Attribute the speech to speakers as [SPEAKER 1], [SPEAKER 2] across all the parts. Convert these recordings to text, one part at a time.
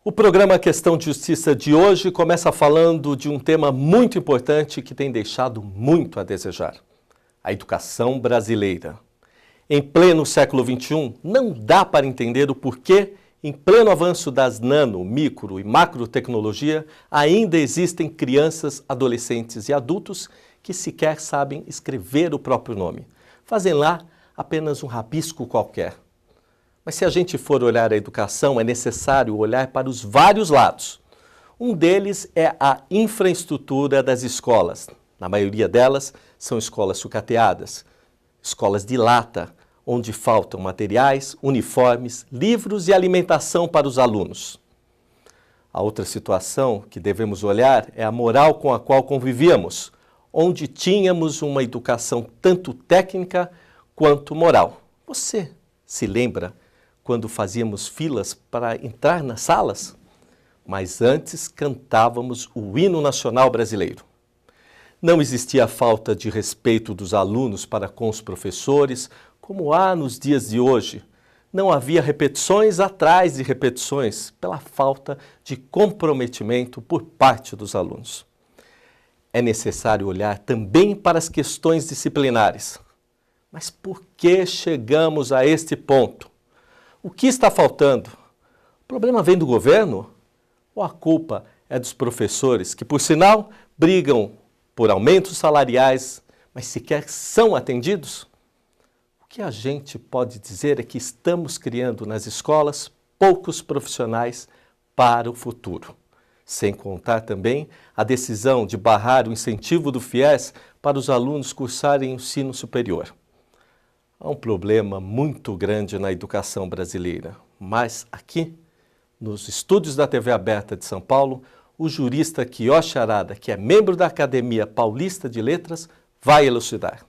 [SPEAKER 1] O programa Questão de Justiça de hoje começa falando de um tema muito importante que tem deixado muito a desejar: a educação brasileira. Em pleno século XXI, não dá para entender o porquê, em pleno avanço das nano, micro e macrotecnologia, ainda existem crianças, adolescentes e adultos que sequer sabem escrever o próprio nome. Fazem lá apenas um rabisco qualquer. Mas se a gente for olhar a educação, é necessário olhar para os vários lados. Um deles é a infraestrutura das escolas. Na maioria delas, são escolas sucateadas, escolas de lata, onde faltam materiais, uniformes, livros e alimentação para os alunos. A outra situação que devemos olhar é a moral com a qual convivíamos, onde tínhamos uma educação tanto técnica quanto moral. Você se lembra quando fazíamos filas para entrar nas salas? Mas antes cantávamos o hino nacional brasileiro. Não existia falta de respeito dos alunos para com os professores, como há nos dias de hoje. Não havia repetições atrás de repetições, pela falta de comprometimento por parte dos alunos. É necessário olhar também para as questões disciplinares. Mas por que chegamos a este ponto? O que está faltando? O problema vem do governo? Ou a culpa é dos professores, que, por sinal, brigam por aumentos salariais, mas sequer são atendidos? O que a gente pode dizer é que estamos criando nas escolas poucos profissionais para o futuro. Sem contar também a decisão de barrar o incentivo do FIES para os alunos cursarem o ensino superior. Há um problema muito grande na educação brasileira, mas aqui, nos estúdios da TV Aberta de São Paulo, o jurista Kiyoshi Arada, que é membro da Academia Paulista de Letras, vai elucidar.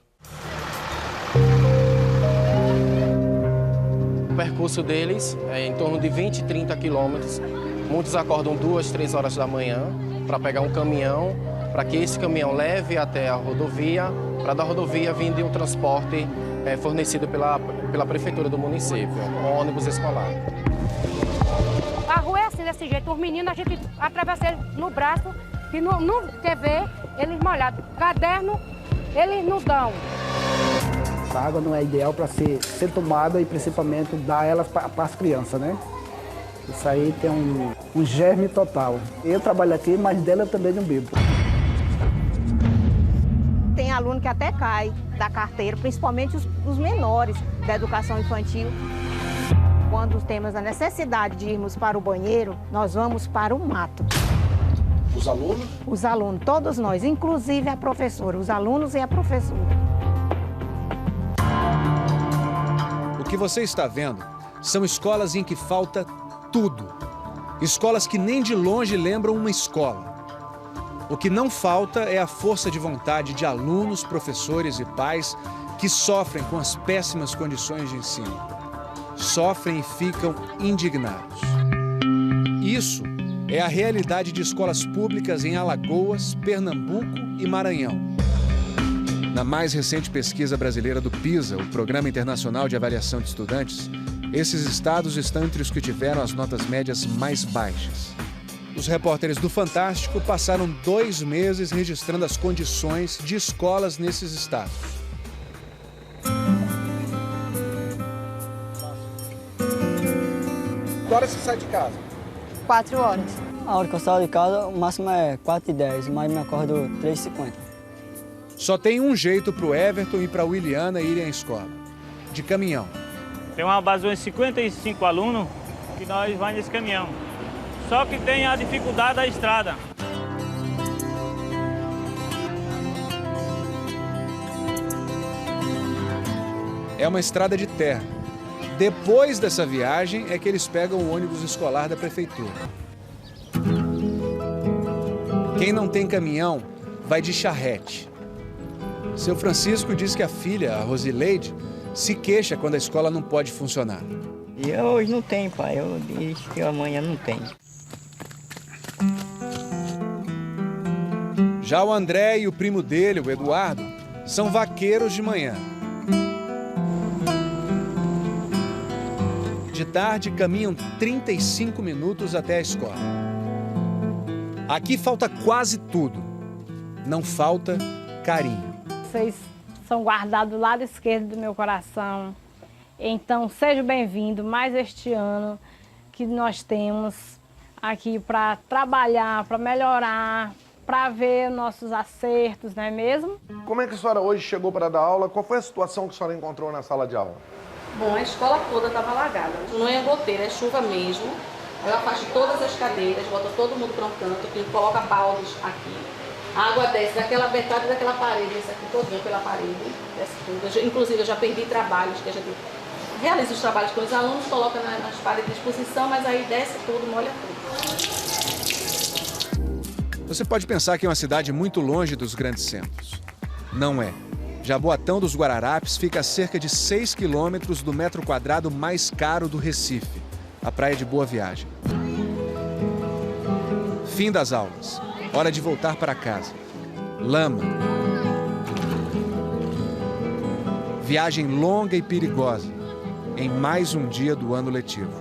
[SPEAKER 2] O percurso deles é em torno de 20, 30 quilômetros. Muitos acordam 2, 3 horas da manhã para pegar um caminhão, para que esse caminhão leve até a rodovia, para da rodovia vir de um transporte fornecido pela prefeitura do município, um ônibus escolar.
[SPEAKER 3] A rua é assim, desse jeito. Os meninos, a gente atravessa eles no braço e não quer ver eles molhados. Caderno, eles não dão.
[SPEAKER 4] A água não é ideal para ser tomada e principalmente dar ela para as crianças, né? Isso aí tem um germe total. Eu trabalho aqui, mas dela eu também não bebo.
[SPEAKER 5] Tem aluno que até cai da carteira, principalmente os menores da educação infantil. Quando temos a necessidade de irmos para o banheiro, nós vamos para o mato.
[SPEAKER 6] Os alunos?
[SPEAKER 5] Os alunos, todos nós, inclusive a professora, os alunos e a professora.
[SPEAKER 7] O que você está vendo são escolas em que falta tudo. Escolas que nem de longe lembram uma escola. O que não falta é a força de vontade de alunos, professores e pais que sofrem com as péssimas condições de ensino. Sofrem e ficam indignados. Isso é a realidade de escolas públicas em Alagoas, Pernambuco e Maranhão. Na mais recente pesquisa brasileira do PISA, o Programa Internacional de Avaliação de Estudantes, esses estados estão entre os que tiveram as notas médias mais baixas. Os repórteres do Fantástico passaram 2 meses registrando as condições de escolas nesses estados.
[SPEAKER 6] Que horas você sai de casa?
[SPEAKER 8] 4 horas.
[SPEAKER 9] A hora que eu saio de casa, o máximo é 4h10, mas me acordo 3h50.
[SPEAKER 7] Só tem um jeito para o Everton e para a Williana irem à escola: de caminhão.
[SPEAKER 10] Tem uma base de 55 alunos que nós vamos nesse caminhão. Só que tem a dificuldade da estrada.
[SPEAKER 7] É uma estrada de terra. Depois dessa viagem é que eles pegam o ônibus escolar da prefeitura. Quem não tem caminhão vai de charrete. Seu Francisco diz que a filha, a Rosileide, se queixa quando a escola não pode funcionar.
[SPEAKER 9] E hoje não tem, pai. Eu disse que amanhã não tem.
[SPEAKER 7] Já o André e o primo dele, o Eduardo, são vaqueiros de manhã. de tarde, caminham 35 minutos até a escola. Aqui falta quase tudo. Não falta carinho.
[SPEAKER 8] Vocês são guardados do lado esquerdo do meu coração. Então, seja bem-vindo mais este ano que nós temos aqui para trabalhar, para melhorar, para ver nossos acertos, não é mesmo?
[SPEAKER 6] Como é que a senhora hoje chegou para dar aula? Qual foi a situação que a senhora encontrou na sala de aula?
[SPEAKER 11] Bom, a escola toda estava alagada. Não é goteira, é chuva mesmo. Ela faz todas as cadeiras, bota todo mundo para um canto, coloca baldes aqui. A água desce daquela metade daquela parede, isso aqui todinho pela parede, desce tudo. Inclusive, eu já perdi trabalhos, que a gente realiza os trabalhos com os alunos, coloca nas paredes de exposição, mas aí desce tudo, molha tudo.
[SPEAKER 7] Você pode pensar que é uma cidade muito longe dos grandes centros. Não é. Jaboatão dos Guararapes fica a cerca de 6 quilômetros do metro quadrado mais caro do Recife, a Praia de Boa Viagem. Fim das aulas. Hora de voltar para casa. Lama. Viagem longa e perigosa em mais um dia do ano letivo.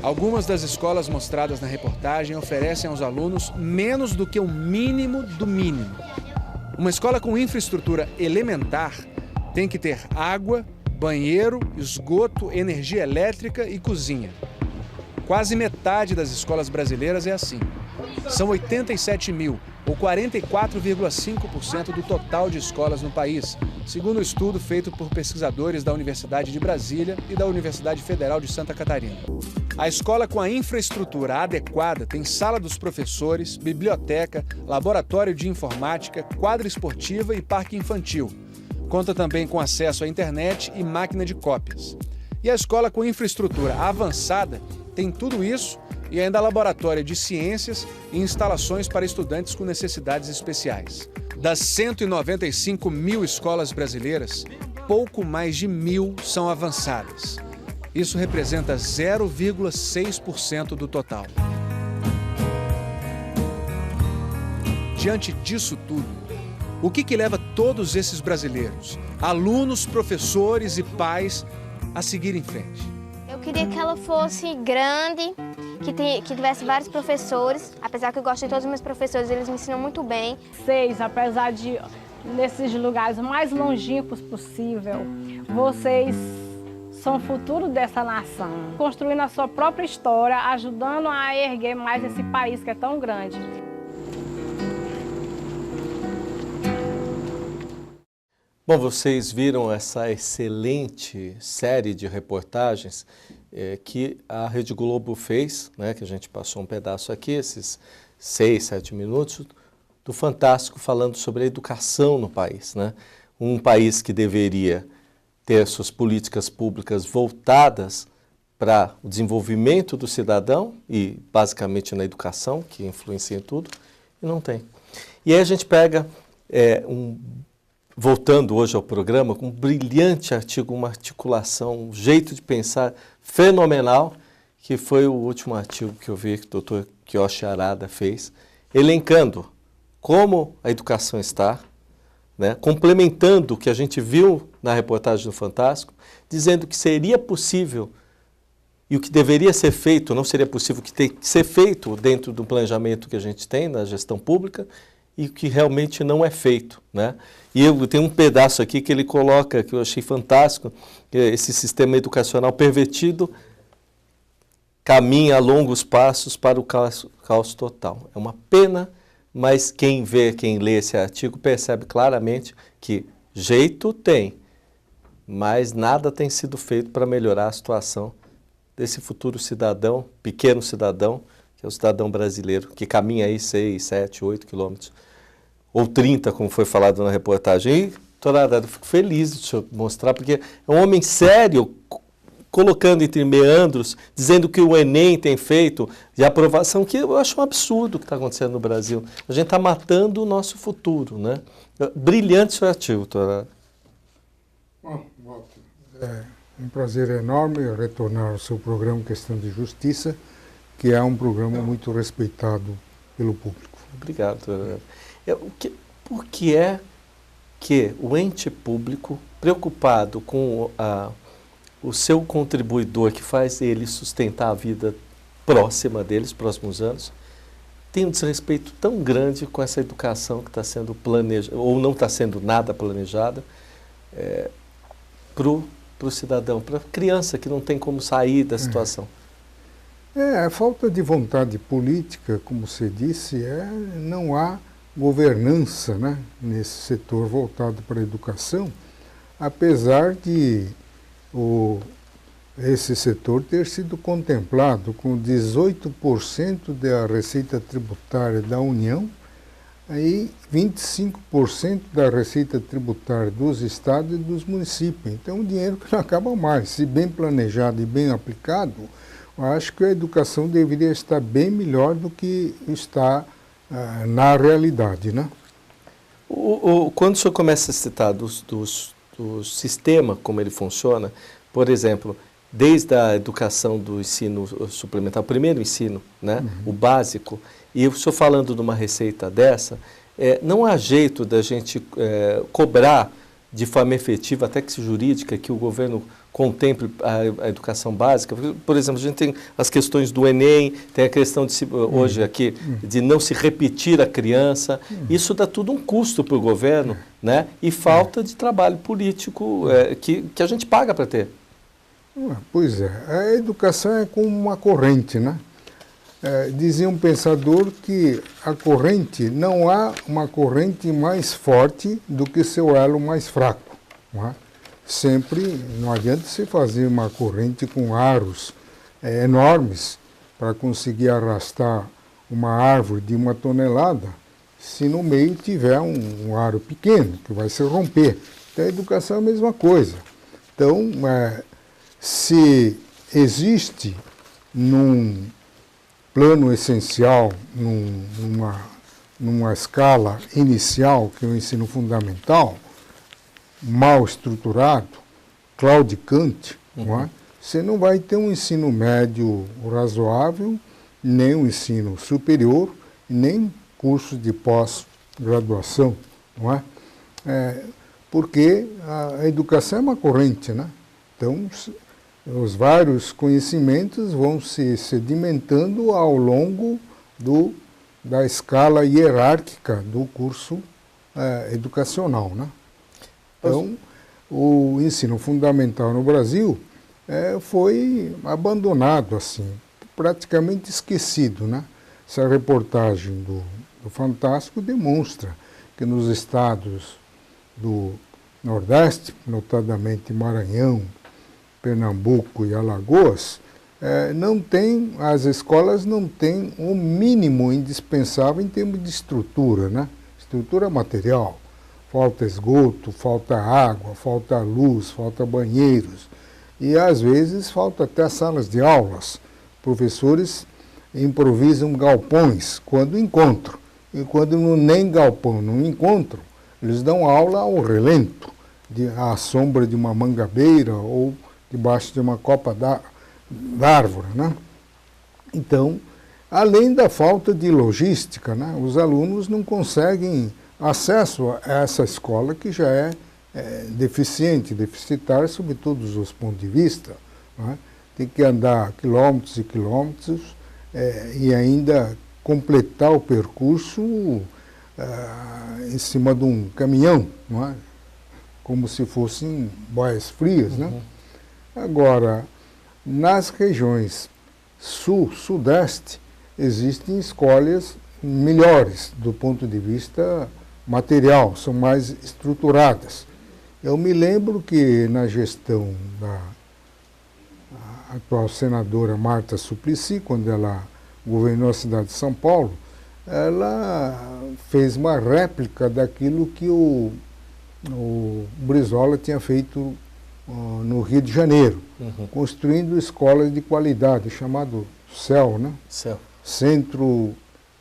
[SPEAKER 7] Algumas das escolas mostradas na reportagem oferecem aos alunos menos do que o mínimo do mínimo. Uma escola com infraestrutura elementar tem que ter água, banheiro, esgoto, energia elétrica e cozinha. Quase metade das escolas brasileiras é assim. São 87 mil, ou 44,5% do total de escolas no país, segundo um estudo feito por pesquisadores da Universidade de Brasília e da Universidade Federal de Santa Catarina. A escola com a infraestrutura adequada tem sala dos professores, biblioteca, laboratório de informática, quadra esportiva e parque infantil. Conta também com acesso à internet e máquina de cópias. E a escola com infraestrutura avançada tem tudo isso e ainda laboratório de ciências e instalações para estudantes com necessidades especiais. Das 195 mil escolas brasileiras, pouco mais de 1.000 são avançadas. Isso representa 0,6% do total. Diante disso tudo, o que leva todos esses brasileiros, alunos, professores e pais, a seguir em frente?
[SPEAKER 12] Eu queria que ela fosse grande, que tivesse vários professores, apesar que eu gosto de todos os meus professores, eles me ensinam muito bem.
[SPEAKER 8] Vocês, apesar de nesses lugares mais longínquos possível, vocês são o futuro dessa nação, construindo a sua própria história, ajudando a erguer mais esse país que é tão grande.
[SPEAKER 1] Bom, vocês viram essa excelente série de reportagens que a Rede Globo fez, né, que a gente passou um pedaço aqui, esses 6, 7 minutos, do Fantástico falando sobre a educação no país, né? Um país que deveria ter suas políticas públicas voltadas para o desenvolvimento do cidadão e basicamente na educação, que influencia em tudo, e não tem. E aí a gente pega, voltando hoje ao programa, com um brilhante artigo, uma articulação, um jeito de pensar fenomenal, que foi o último artigo que eu vi que o Dr. Kiyoshi Arada fez, elencando como a educação está, né, complementando o que a gente viu na reportagem do Fantástico, dizendo que seria possível e o que deveria ser feito, não seria possível, que tem que ser feito dentro do planejamento que a gente tem na gestão pública e o que realmente não é feito, né? E eu tenho um pedaço aqui que ele coloca, que eu achei fantástico, que esse sistema educacional pervertido caminha a longos passos para o caos total. É uma pena, mas quem lê esse artigo percebe claramente que jeito tem, mas nada tem sido feito para melhorar a situação desse futuro cidadão, pequeno cidadão, que é o cidadão brasileiro, que caminha aí 6, 7, 8 quilômetros, ou 30, como foi falado na reportagem. E, doutora, eu fico feliz de te mostrar, porque é um homem sério, colocando entre meandros, dizendo que o Enem tem feito de aprovação, que eu acho um absurdo o que está acontecendo no Brasil. A gente está matando o nosso futuro, né? Brilhante seu artigo, doutora.
[SPEAKER 13] Bom, é um prazer enorme retornar ao seu programa Questão de Justiça, que é um programa muito respeitado pelo público.
[SPEAKER 1] Obrigado, doutora. Por que é que o ente público, preocupado com o seu contribuidor que faz ele sustentar a vida próxima deles, próximos anos, tem um desrespeito tão grande com essa educação que está sendo planejada, ou não está sendo nada planejada, para o cidadão, para a criança que não tem como sair da situação.
[SPEAKER 13] A falta de vontade política, como você disse, não há governança, né, nesse setor voltado para a educação, apesar de esse setor ter sido contemplado com 18% da receita tributária da União e 25% da receita tributária dos estados e dos municípios. Então, um dinheiro que não acaba mais. Se bem planejado e bem aplicado, eu acho que a educação deveria estar bem melhor do que está na realidade, né?
[SPEAKER 1] Quando o senhor começa a citar do sistema, como ele funciona, por exemplo, desde a educação do ensino suplementar, o primeiro ensino, né, o básico, e o senhor falando de uma receita dessa, não há jeito da gente cobrar de forma efetiva, até que jurídica, que o governo contemple a educação básica. Por exemplo, a gente tem as questões do Enem, tem a questão de hoje aqui de não se repetir a criança. Isso dá tudo um custo para o governo, né? E falta de trabalho político que a gente paga para ter.
[SPEAKER 13] Pois é, a educação é como uma corrente, né? Dizia um pensador que a corrente, não há uma corrente mais forte do que seu elo mais fraco, não é? Sempre, não adianta você fazer uma corrente com aros enormes para conseguir arrastar uma árvore de 1 tonelada, se no meio tiver um aro pequeno, que vai se romper. Então a educação é a mesma coisa. Então, se existe num plano essencial, numa escala inicial, que é o ensino fundamental, mal estruturado, claudicante, não é? Você não vai ter um ensino médio razoável, nem um ensino superior, nem cursos de pós-graduação, não é? Porque a educação é uma corrente, né? Então, os vários conhecimentos vão se sedimentando ao longo da escala hierárquica do curso educacional, né? Então, o ensino fundamental no Brasil foi abandonado, assim, praticamente esquecido, né? Essa reportagem do Fantástico demonstra que nos estados do Nordeste, notadamente Maranhão, Pernambuco e Alagoas, as escolas não têm o mínimo indispensável em termos de estrutura, né? Estrutura material. Falta esgoto, falta água, falta luz, falta banheiros. E, às vezes, falta até salas de aulas. Professores improvisam galpões quando encontram. E quando nem galpão não encontram, eles dão aula ao relento, à sombra de uma mangabeira ou debaixo de uma copa d'árvore, né? Então, além da falta de logística, né, os alunos não conseguem acesso a essa escola que já é deficitária sob todos os pontos de vista, né? Tem que andar quilômetros e quilômetros e ainda completar o percurso em cima de um caminhão, não é? Como se fossem boias frias, né? Agora, nas regiões sul, sudeste, existem escolas melhores do ponto de vista material, são mais estruturadas. Eu me lembro que na gestão da atual senadora Marta Suplicy, quando ela governou a cidade de São Paulo, ela fez uma réplica daquilo que o Brizola tinha feito no Rio de Janeiro, construindo escolas de qualidade, chamado CEL, né?
[SPEAKER 1] CEL.
[SPEAKER 13] Centro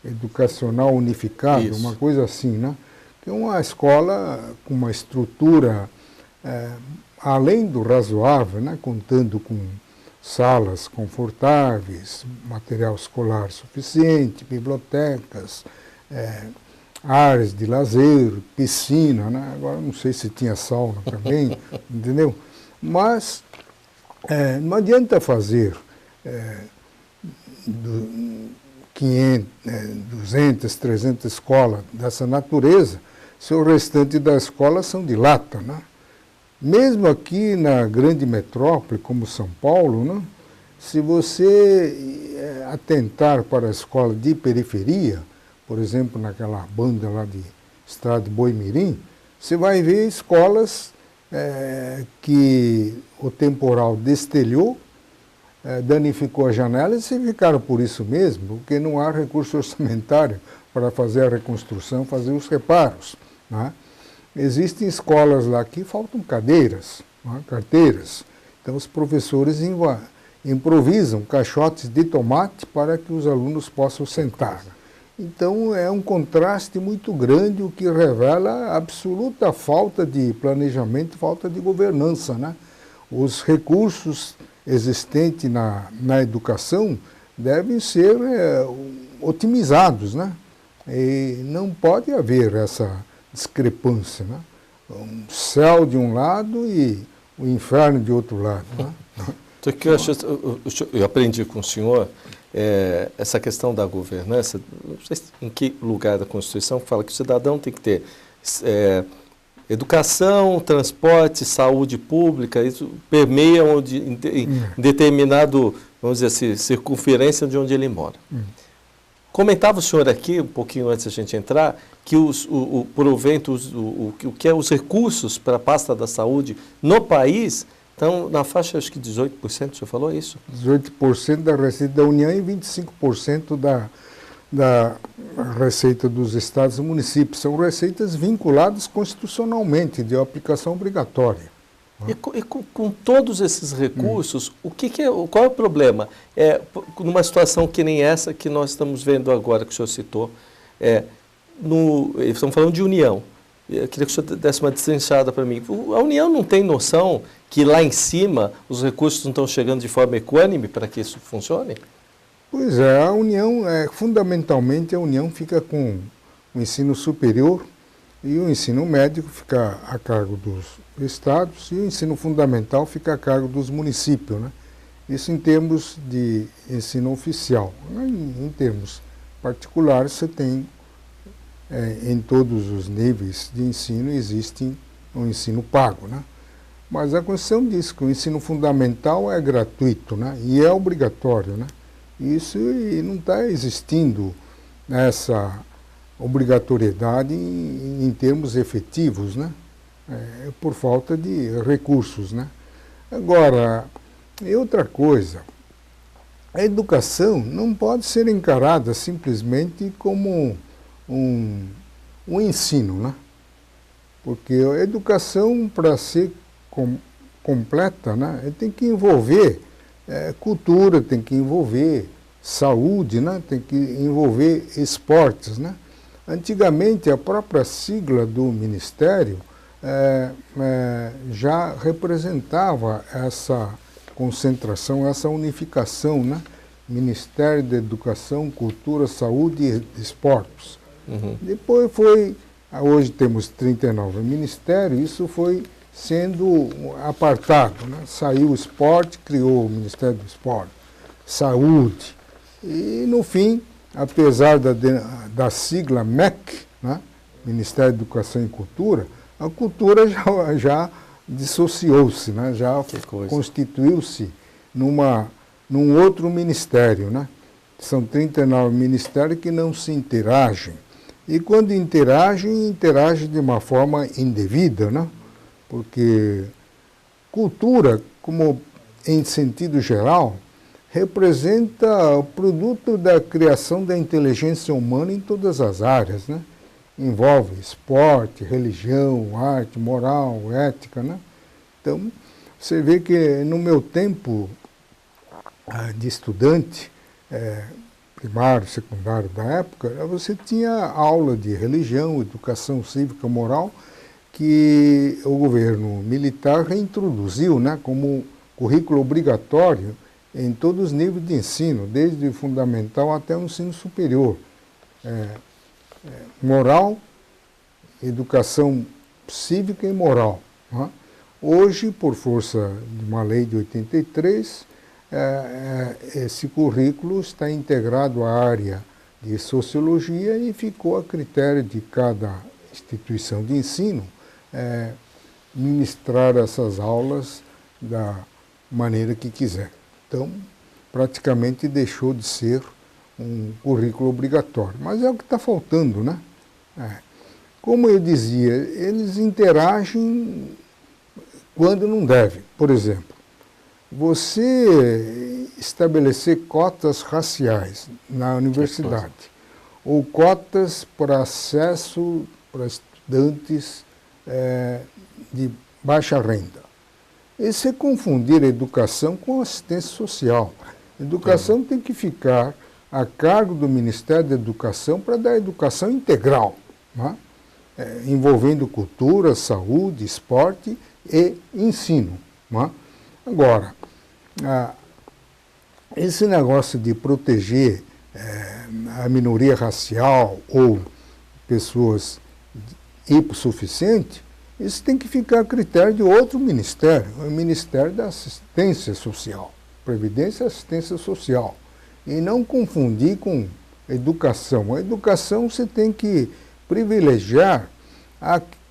[SPEAKER 13] Educacional Unificado,
[SPEAKER 1] Isso.
[SPEAKER 13] Uma coisa assim, né? Que é uma escola com uma estrutura além do razoável, né? Contando com salas confortáveis, material escolar suficiente, bibliotecas, áreas de lazer, piscina, né? Agora não sei se tinha sauna também, entendeu? Mas Não adianta fazer 500, 200, 300 escolas dessa natureza se o restante das escolas são de lata, né? Mesmo aqui na grande metrópole, como São Paulo, né? Se você atentar para a escola de periferia, por exemplo, naquela banda lá de Estrada de Boi-Mirim, você vai ver escolas que o temporal destelhou, danificou as janelas e ficaram por isso mesmo, porque não há recurso orçamentário para fazer a reconstrução, fazer os reparos, né? Existem escolas lá que faltam cadeiras, né? Carteiras. Então os professores improvisam caixotes de tomate para que os alunos possam sentar. Então é um contraste muito grande, o que revela a absoluta falta de planejamento, falta de governança, né? Os recursos existentes na educação devem ser otimizados, né? E não pode haver essa discrepância, né? Um céu de um lado e o inferno de outro lado, né?
[SPEAKER 1] Então, eu aprendi com o senhor essa questão da governança. Não sei em que lugar da Constituição fala que o cidadão tem que ter educação, transporte, saúde pública. Isso permeia em determinado, vamos dizer assim, circunferência de onde ele mora. Comentava o senhor aqui, um pouquinho antes da gente entrar, que o que é os recursos para a pasta da saúde no país estão na faixa, acho que 18%, o senhor falou isso?
[SPEAKER 13] 18% da receita da União e 25% da receita dos estados e municípios. São receitas vinculadas constitucionalmente, de aplicação obrigatória.
[SPEAKER 1] E com todos esses recursos, qual é o problema? Numa situação que nem essa que nós estamos vendo agora, que o senhor citou, estamos falando de União. Eu queria que o senhor desse uma destrinchada para mim. A União não tem noção que lá em cima os recursos não estão chegando de forma equânime para que isso funcione?
[SPEAKER 13] Pois é, a União, fundamentalmente a União fica com o ensino superior e o ensino médio fica a cargo dos estados e o ensino fundamental fica a cargo dos municípios, né? Isso em termos de ensino oficial. Em termos particulares, você tem, em todos os níveis de ensino, existe um ensino pago, né? Mas a Constituição diz que o ensino fundamental é gratuito, né? E é obrigatório, né? Isso não está existindo essa obrigatoriedade em termos efetivos, né? Por falta de recursos, né? Agora, e outra coisa, a educação não pode ser encarada simplesmente como um ensino, né? Porque a educação, para ser completa, né, tem que envolver cultura, tem que envolver saúde, né, tem que envolver esportes, né? Antigamente, a própria sigla do Ministério já representava essa concentração, essa unificação, né? Ministério da Educação, Cultura, Saúde e Esportes. Depois hoje temos 39 ministérios, isso foi sendo apartado, né? Saiu o esporte, criou o Ministério do Esporte, Saúde, e no fim, apesar da sigla MEC, né? Ministério da Educação e Cultura, a cultura já dissociou-se, né? Já constituiu-se num outro ministério, né? São 39 ministérios que não se interagem. E quando interagem de uma forma indevida, né? Porque cultura, como em sentido geral, representa o produto da criação da inteligência humana em todas as áreas, né? Envolve esporte, religião, arte, moral, ética, né? Então, você vê que no meu tempo de estudante, primário, secundário da época, você tinha aula de religião, educação cívica, moral, que o governo militar reintroduziu, né, como currículo obrigatório em todos os níveis de ensino, desde o fundamental até o ensino superior. Moral, educação cívica e moral, né? Hoje, por força de uma lei de 83, esse currículo está integrado à área de sociologia e ficou a critério de cada instituição de ensino ministrar essas aulas da maneira que quiser. Então, praticamente deixou de ser um currículo obrigatório. Mas é o que está faltando, né? Como eu dizia, eles interagem quando não devem. Por exemplo, você estabelecer cotas raciais na universidade, ou cotas para acesso para estudantes de baixa renda. Isso é confundir a educação com assistência social. A educação tem que ficar a cargo do Ministério da Educação para dar educação integral, né? Envolvendo cultura, saúde, esporte e ensino. Né? Agora, esse negócio de proteger a minoria racial ou pessoas hipossuficientes, isso tem que ficar a critério de outro ministério, o Ministério da Assistência Social, Previdência e Assistência Social. E não confundir com educação. A educação você tem que privilegiar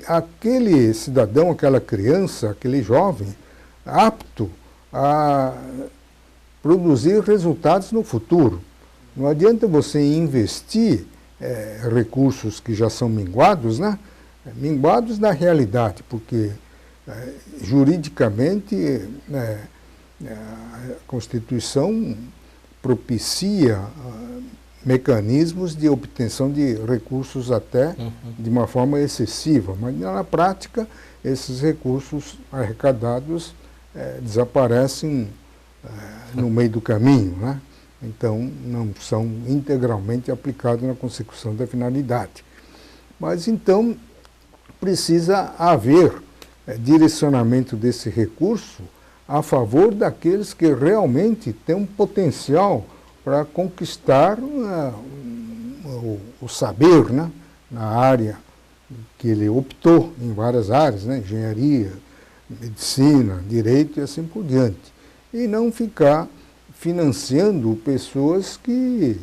[SPEAKER 13] aquele cidadão, aquela criança, aquele jovem apto a produzir resultados no futuro. Não adianta você investir recursos que já são minguados, né? Minguados na realidade, porque juridicamente a Constituição propicia mecanismos de obtenção de recursos até de uma forma excessiva, mas na prática esses recursos arrecadados desaparecem no meio do caminho, né? Então não são integralmente aplicados na consecução da finalidade. Mas então precisa haver direcionamento desse recurso a favor daqueles que realmente têm um potencial para conquistar o saber, né, na área que ele optou, em várias áreas, né, engenharia, medicina, direito e assim por diante. E não ficar financiando pessoas que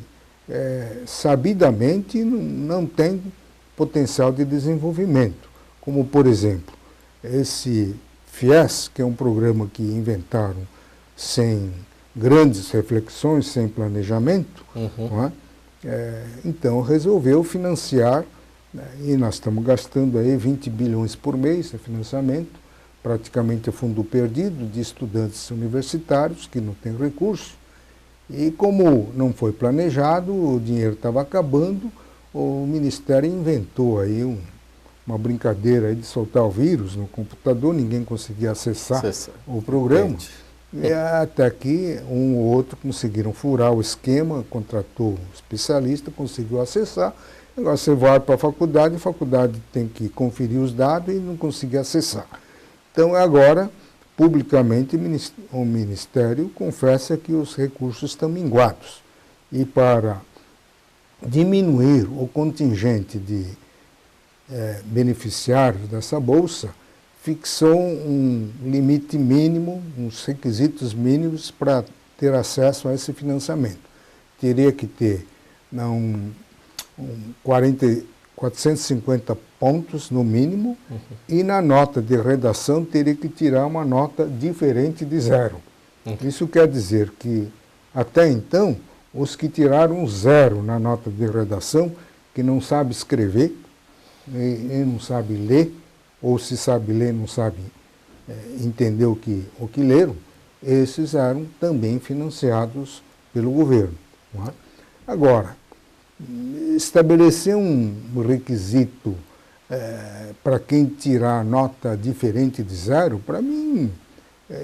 [SPEAKER 13] sabidamente não têm potencial de desenvolvimento. Como, por exemplo, esse FIES, que é um programa que inventaram sem grandes reflexões, sem planejamento, não é? Então resolveu financiar, e nós estamos gastando aí 20 bilhões por mês em financiamento, praticamente é fundo perdido de estudantes universitários que não têm recurso. E como não foi planejado, o dinheiro estava acabando, o Ministério inventou aí uma brincadeira aí de soltar o vírus no computador, ninguém conseguia acessar o programa. E até que um ou outro conseguiram furar o esquema, contratou um especialista, conseguiu acessar. Agora você vai para a faculdade tem que conferir os dados e não conseguir acessar. Então agora, publicamente, o Ministério confessa que os recursos estão minguados. E para diminuir o contingente de beneficiários dessa bolsa, fixou um limite mínimo, uns requisitos mínimos para ter acesso a esse financiamento. Teria que ter 450 pontos no mínimo e na nota de redação teria que tirar uma nota diferente de 0. Isso quer dizer que, até então, os que tiraram 0 na nota de redação, que não sabe escrever e não sabe ler, ou se sabe ler, não sabe entender o que leram, esses eram também financiados pelo governo. Não é? Agora, estabelecer um requisito para quem tirar nota diferente de 0, para mim,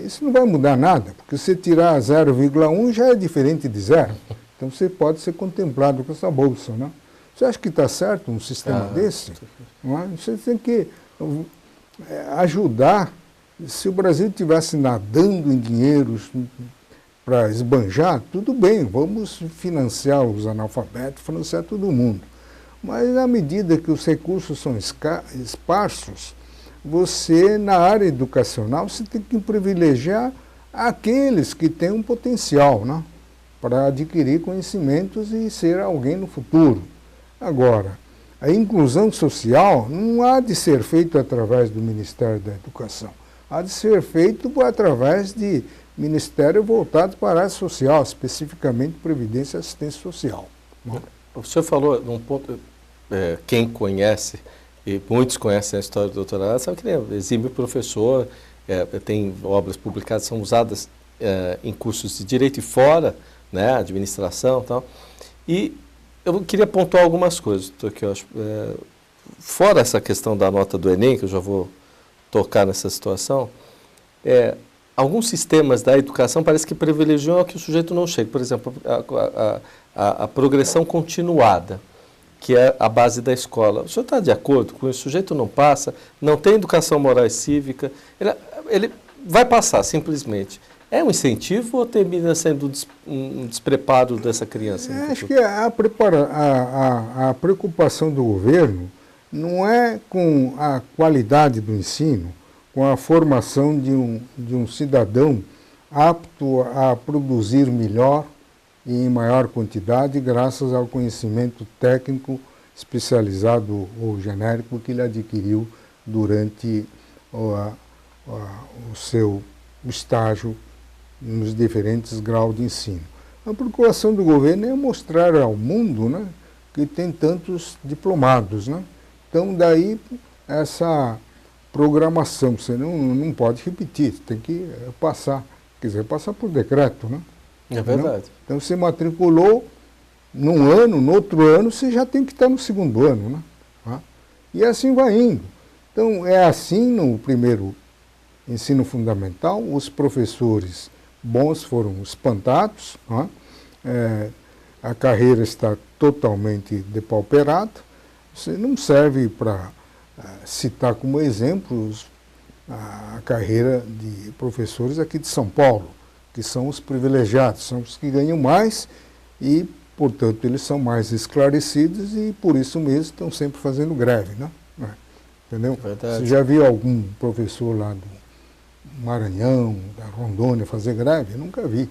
[SPEAKER 13] isso não vai mudar nada, porque se tirar 0,1 já é diferente de 0. Então você pode ser contemplado com essa bolsa. Né? Você acha que está certo um sistema desse? Não é? Você tem que ajudar. Se o Brasil estivesse nadando em dinheiros para esbanjar, tudo bem, vamos financiar os analfabetos, financiar todo mundo. Mas à medida que os recursos são esparsos, você, na área educacional, você tem que privilegiar aqueles que têm um potencial, né, para adquirir conhecimentos e ser alguém no futuro. Agora, a inclusão social não há de ser feita através do Ministério da Educação, há de ser feito através de ministério voltado para a área social, especificamente Previdência e Assistência Social.
[SPEAKER 1] O senhor falou num ponto, quem conhece, e muitos conhecem a história do doutorado, sabe que ele é exímio professor, tem obras publicadas, são usadas em cursos de direito e fora, né, administração e tal. E eu queria pontuar algumas coisas, que eu acho, fora essa questão da nota do Enem, que eu já vou tocar nessa situação, alguns sistemas da educação parece que privilegiam que o sujeito não chegue. Por exemplo, a progressão continuada, que é a base da escola. O senhor está de acordo com isso? O sujeito não passa, não tem educação moral e cívica, ele vai passar, simplesmente. É um incentivo ou termina sendo um despreparo dessa criança?
[SPEAKER 13] Acho que a preocupação do governo não é com a qualidade do ensino, com a formação de um cidadão apto a produzir melhor e em maior quantidade, graças ao conhecimento técnico especializado ou genérico que ele adquiriu durante o seu estágio nos diferentes graus de ensino. A preocupação do governo é mostrar ao mundo, né, que tem tantos diplomados, né? Então, daí, essa programação, você não pode repetir, tem que passar, quer dizer, passar por decreto, né?
[SPEAKER 1] É verdade.
[SPEAKER 13] Então, você matriculou num ano, no outro ano, você já tem que estar no segundo ano, né? E assim vai indo. Então, é assim no primeiro ensino fundamental, os professores bons foram espantados, a carreira está totalmente depauperada, você não serve para citar como exemplos a carreira de professores aqui de São Paulo, que são os privilegiados, são os que ganham mais e, portanto, eles são mais esclarecidos e, por isso mesmo, estão sempre fazendo greve, né? Entendeu?
[SPEAKER 1] Verdade.
[SPEAKER 13] Você já viu algum professor lá do Maranhão, da Rondônia, fazer greve? Eu nunca vi.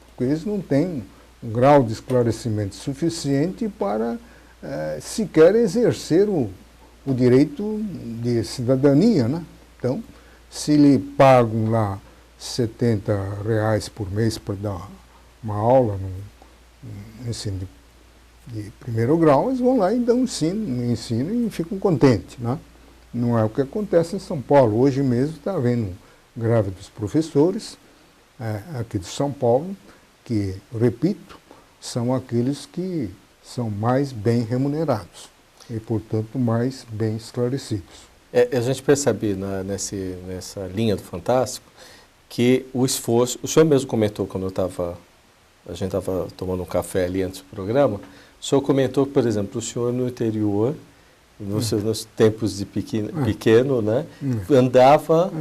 [SPEAKER 13] Porque eles não têm um grau de esclarecimento suficiente para sequer exercer o direito de cidadania, né? Então, se lhe pagam lá R$70 por mês para dar uma aula no ensino de primeiro grau, eles vão lá e dão ensino e ficam contentes, né? Não é o que acontece em São Paulo. Hoje mesmo está havendo greve dos professores aqui de São Paulo, que, repito, são aqueles que são mais bem remunerados e, portanto, mais bem esclarecidos.
[SPEAKER 1] A gente percebe nessa linha do Fantástico que o esforço, o senhor mesmo comentou quando a gente estava tomando um café ali antes do programa, o senhor comentou que, por exemplo, o senhor no interior, nos tempos de pequeno, né, andava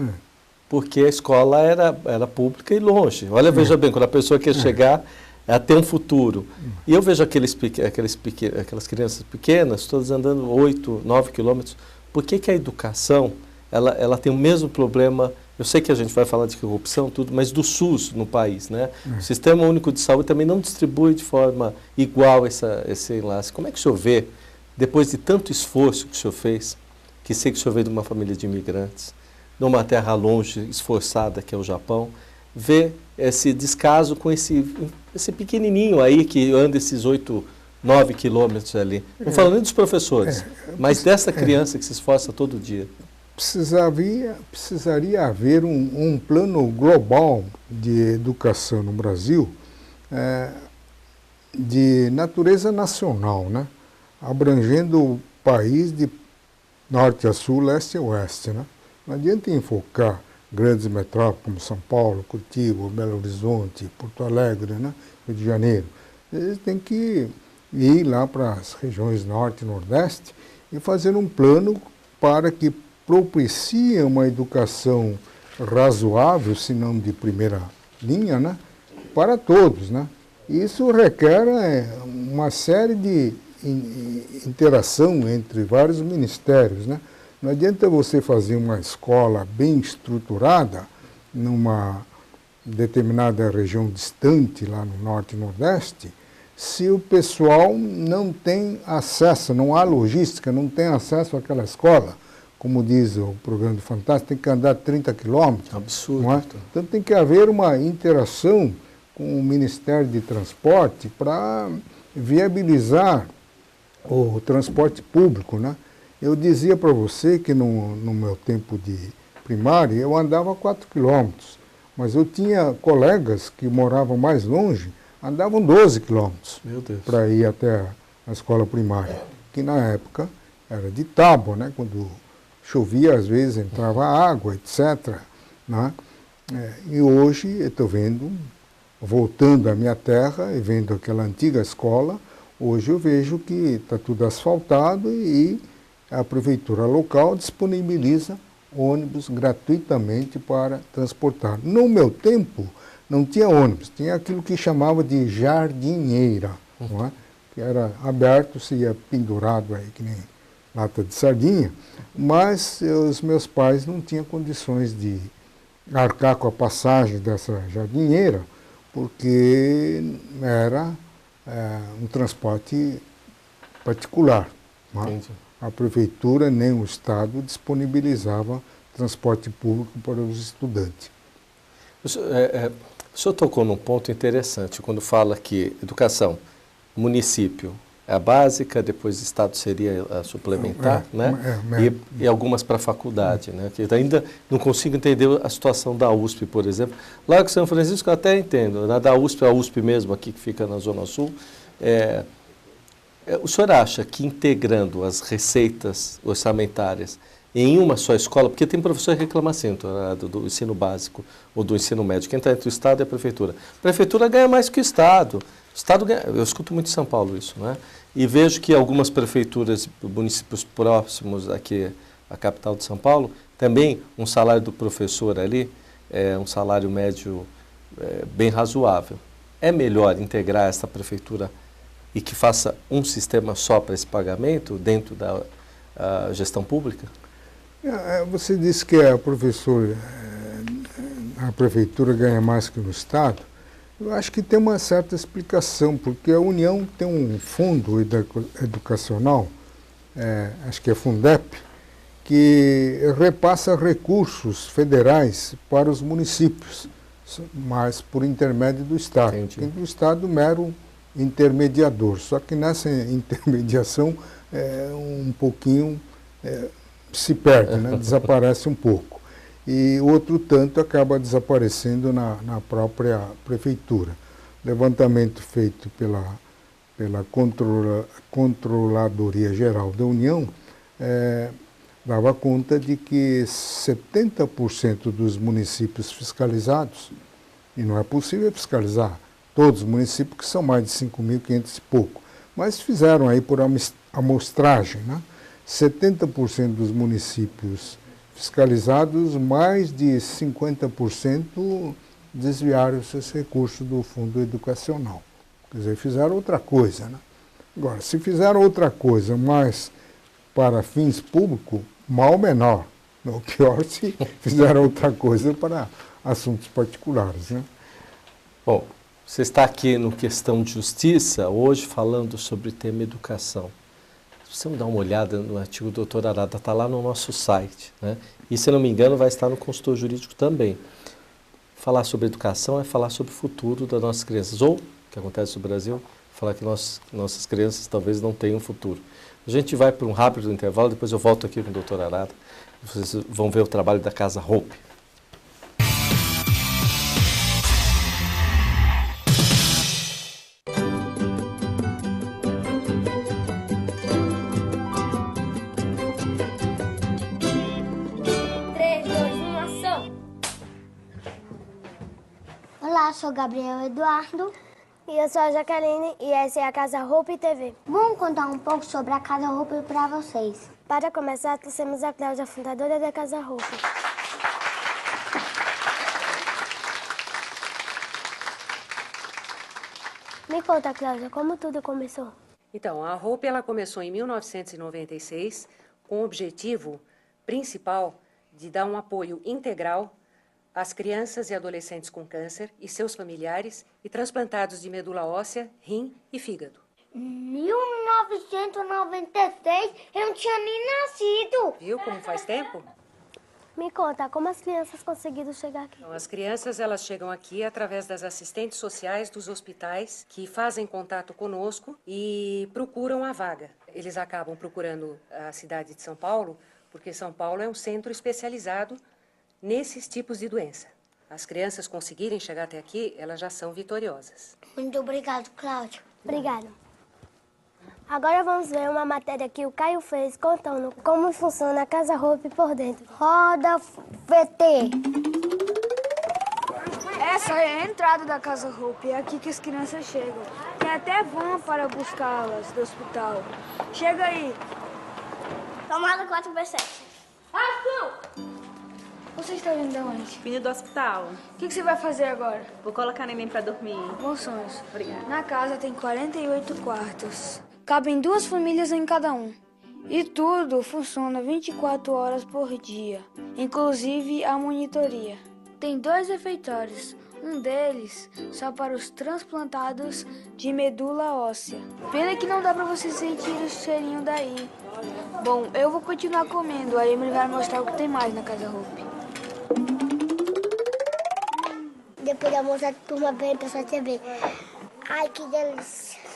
[SPEAKER 1] porque a escola era pública e longe. Olha, veja bem, quando a pessoa quer chegar a ter um futuro. E eu vejo aquelas crianças pequenas, todas andando 8, 9 quilômetros. Por que a educação, ela tem o mesmo problema? Eu sei que a gente vai falar de corrupção, tudo, mas do SUS no país, né? O Sistema Único de Saúde também não distribui de forma igual esse enlace. Como é que o senhor vê, depois de tanto esforço que o senhor fez, que sei que o senhor veio de uma família de imigrantes, numa terra longe, esforçada, que é o Japão, vê esse descaso com esse pequenininho aí que anda esses 8, 9 quilômetros ali. Não falando nem dos professores, mas dessa criança que se esforça todo dia.
[SPEAKER 13] Precisaria haver um plano global de educação no Brasil de natureza nacional, né? Abrangendo o país de norte a sul, leste a oeste, né? Não adianta enfocar grandes metrópoles como São Paulo, Curitiba, Belo Horizonte, Porto Alegre, né? Rio de Janeiro. Eles têm que ir lá para as regiões norte e nordeste e fazer um plano para que propicie uma educação razoável, se não de primeira linha, né? Para todos, né? Isso requer uma série de interação entre vários ministérios, né? Não adianta você fazer uma escola bem estruturada numa determinada região distante, lá no Norte e Nordeste, se o pessoal não tem acesso, não há logística, não tem acesso àquela escola. Como diz o programa do Fantástico, tem que andar 30 quilômetros.
[SPEAKER 1] Absurdo.
[SPEAKER 13] Não é? Então tem que haver uma interação com o Ministério de Transporte para viabilizar o transporte público, né? Eu dizia para você que no meu tempo de primária eu andava 4 quilômetros, mas eu tinha colegas que moravam mais longe, andavam 12 quilômetros para ir até a escola primária, que na época era de tábua, né? Quando chovia, às vezes entrava água, etc. Né? E hoje eu estou vendo, voltando à minha terra e vendo aquela antiga escola, hoje eu vejo que está tudo asfaltado e a prefeitura local disponibiliza ônibus gratuitamente para transportar. No meu tempo, não tinha ônibus, tinha aquilo que chamava de jardinheira, não é? Que era aberto, se ia pendurado aí, que nem lata de sardinha, mas os meus pais não tinham condições de arcar com a passagem dessa jardinheira, porque era um transporte particular. Não é? A prefeitura nem o Estado disponibilizava transporte público para os estudantes.
[SPEAKER 1] O senhor tocou num ponto interessante, quando fala que educação, município é a básica, depois o Estado seria a suplementar, né? E algumas para a faculdade, né? Que ainda não consigo entender a situação da USP, por exemplo. Lá em São Francisco eu até entendo, né? Da USP, a USP mesmo, aqui que fica na Zona Sul, o senhor acha que integrando as receitas orçamentárias em uma só escola, porque tem professor que reclama assim, do ensino básico ou do ensino médio, quem está entre o Estado e a Prefeitura. A Prefeitura ganha mais que o Estado. O Estado ganha, eu escuto muito em São Paulo isso, né? E vejo que algumas prefeituras, municípios próximos aqui à capital de São Paulo, também um salário do professor ali é um salário médio bem razoável. É melhor integrar essa prefeitura e que faça um sistema só para esse pagamento dentro da gestão pública?
[SPEAKER 13] Você disse que a prefeitura ganha mais que o Estado. Eu acho que tem uma certa explicação, porque a União tem um fundo educacional, acho que é Fundep, que repassa recursos federais para os municípios, mas por intermédio do Estado. O Estado é mero intermediador, só que nessa intermediação um pouquinho se perde, né? Desaparece um pouco. E outro tanto acaba desaparecendo na própria prefeitura. Levantamento feito pela Controladoria Geral da União dava conta de que 70% dos municípios fiscalizados, e não é possível fiscalizar todos os municípios, que são mais de 5.500 e pouco, mas fizeram aí por amostragem, né? 70% dos municípios fiscalizados, mais de 50% desviaram esses recursos do fundo educacional. Quer dizer, fizeram outra coisa, né? Agora, se fizeram outra coisa, mas para fins públicos, mal menor. O pior se fizeram outra coisa para assuntos particulares, né?
[SPEAKER 1] Bom, você está aqui no Questão de Justiça, hoje falando sobre o tema educação. Se você dar uma olhada no artigo do Dr. Arada, está lá no nosso site, né? E, se não me engano, vai estar no consultor jurídico também. Falar sobre educação é falar sobre o futuro das nossas crianças. Ou, o que acontece no Brasil, falar que nossas crianças talvez não tenham futuro. A gente vai para um rápido intervalo, depois eu volto aqui com o Dr. Arada. Vocês vão ver o trabalho da Casa Hope.
[SPEAKER 14] Olá, sou Gabriel Eduardo. E eu sou a Jaqueline e essa é a Casa Hope TV. Vamos contar um pouco sobre a Casa Hope para vocês. Para começar, trouxemos a Cláudia, fundadora da Casa Hope. Me conta, Cláudia, como tudo começou?
[SPEAKER 15] Então, a Hope ela começou em 1996 com o objetivo principal de dar um apoio integral às crianças e adolescentes com câncer e seus familiares e transplantados de medula óssea, rim e fígado.
[SPEAKER 14] 1996, eu não tinha nem nascido.
[SPEAKER 15] Viu como faz tempo?
[SPEAKER 14] Me conta, como as crianças conseguiram chegar aqui?
[SPEAKER 15] Então, as crianças, elas chegam aqui através das assistentes sociais dos hospitais que fazem contato conosco e procuram a vaga. Eles acabam procurando a cidade de São Paulo, porque São Paulo é um centro especializado nesses tipos de doença. As crianças conseguirem chegar até aqui, elas já são vitoriosas.
[SPEAKER 14] Muito obrigado, Cláudio. Obrigada. Agora vamos ver uma matéria que o Caio fez contando como funciona a Casa Hope por dentro. Roda VT.
[SPEAKER 16] Essa é a entrada da Casa Hope. É aqui que as crianças chegam. Tem até van para buscá-las do hospital. Chega aí.
[SPEAKER 14] Tomada 4/7.
[SPEAKER 16] Ação! Você está vindo de onde?
[SPEAKER 17] Vindo do hospital.
[SPEAKER 16] O que você vai fazer agora?
[SPEAKER 17] Vou colocar neném para dormir.
[SPEAKER 16] Bons sonhos.
[SPEAKER 17] Obrigada.
[SPEAKER 16] Na casa tem 48 quartos. Cabem 2 famílias em cada um. E tudo funciona 24 horas por dia, inclusive a monitoria. Tem 2 refeitórios. Um deles só para os transplantados de medula óssea. Pena que não dá para você sentir o cheirinho daí. Bom, eu vou continuar comendo. A Emily vai mostrar o que tem mais na Casa Hope.
[SPEAKER 14] Depois da moça, a turma vem pra sua TV. Ai, que delícia.